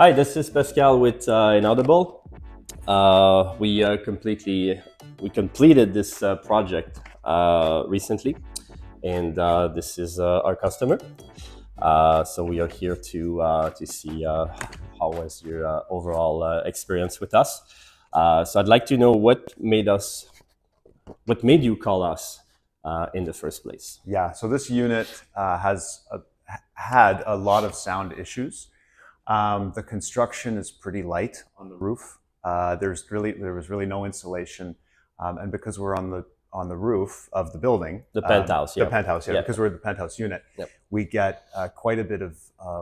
Hi, this is Pascal with Inaudible. We completed this project recently, and this is our customer. So we are here to see how was your overall experience with us. So I'd like to know what made you call us in the first place. Yeah, so this unit has had a lot of sound issues. The construction is pretty light on the roof. There was really no insulation, and because we're on the roof of the building, The penthouse, the penthouse, because we're the penthouse unit, we get quite a bit of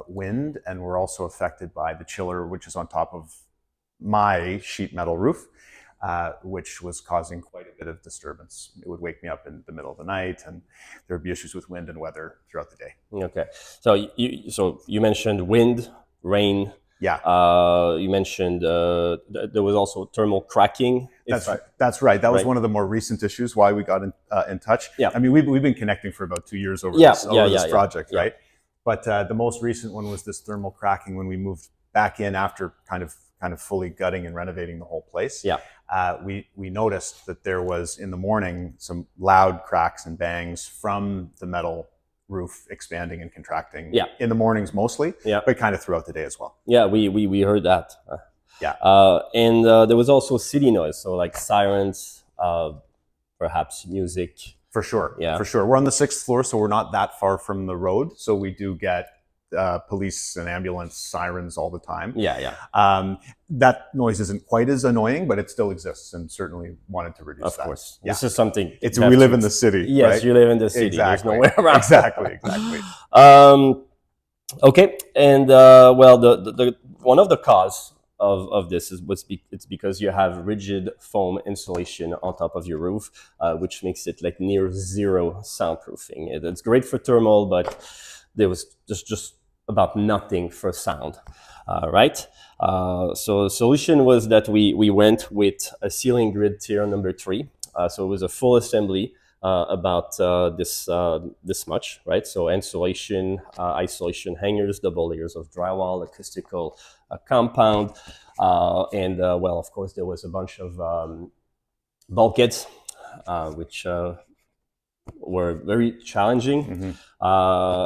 wind, and we're also affected by the chiller, which is on top of my sheet metal roof, which was causing quite a bit of disturbance. It would wake me up in the middle of the night, and there would be issues with wind and weather throughout the day. Okay, so you mentioned wind, rain. Yeah. You mentioned there was also thermal cracking. That's right. That was one of the more recent issues why we got in touch. Yeah. I mean, we've been connecting for about 2 years over this project, right? But the most recent one was this thermal cracking when we moved back in after kind of fully gutting and renovating the whole place. Yeah. We noticed that there was in the morning some loud cracks and bangs from the metal roof expanding and contracting. Yeah. In the mornings mostly. Yeah. But kind of throughout the day as well. Yeah, we heard that. Yeah. And there was also city noise, so like sirens, perhaps music. For sure. Yeah. For sure. We're on the 6th floor, so we're not that far from the road. So we do get police and ambulance sirens all the time. Yeah. That noise isn't quite as annoying, but it still exists, and certainly wanted to reduce that. Of course. Yeah. This is something. We live in the city. Yes, right? you live in the city. Exactly. There's no way around. Exactly. Okay, and well, the one of the cause of this it's because you have rigid foam insulation on top of your roof, which makes it like near zero soundproofing. It's great for thermal, but there was just about nothing for sound, right? So the solution was that we went with a ceiling grid tier number 3. So it was a full assembly about this much, right? So insulation, isolation hangers, double layers of drywall, acoustical compound, and well, of course, there was a bunch of bulkheads, which were very challenging. Mm-hmm.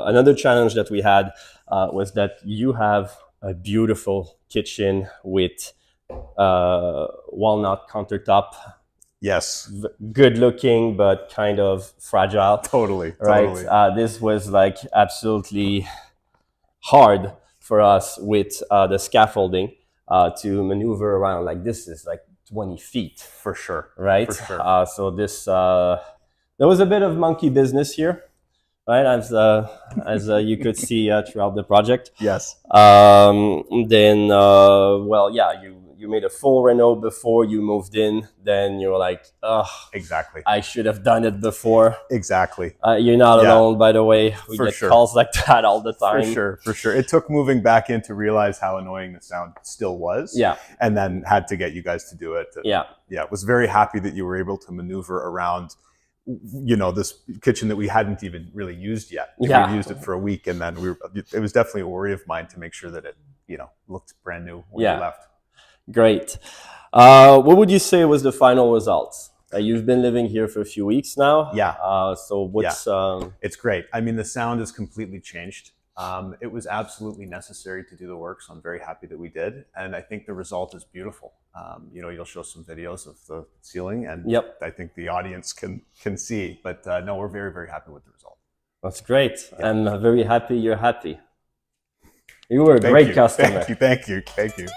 Another challenge that we had was that you have a beautiful kitchen with walnut countertop. Yes. Good looking, but kind of fragile. Totally. Right. This was like absolutely hard for us with the scaffolding to maneuver around. Like this is like 20 feet. For sure. Right. For sure. So this, there was a bit of monkey business here, right? As you could see throughout the project. Yes. Then, well, yeah, you made a full reno before you moved in. Then you were like, oh, exactly. I should have done it before. Exactly. You're not alone, by the way. We get calls like that all the time. For sure. It took moving back in to realize how annoying the sound still was. Yeah. And then had to get you guys to do it. Yeah. Yeah. Was very happy that you were able to maneuver around, you know, this kitchen that we hadn't even really used yet. Yeah. We used it for a week, and then it was definitely a worry of mine to make sure that it, you know, looked brand new when we left. Great. What would you say was the final results? You've been living here for a few weeks now. Yeah. So what's... It's great. I mean, the sound has completely changed. It was absolutely necessary to do the work, so I'm very happy that we did. And I think the result is beautiful. You know, you'll show some videos of the ceiling, and I think the audience can see. But no, we're very, very happy with the result. That's great. Yeah. I'm very happy you're happy. You were a great customer. Thank you. Thank you.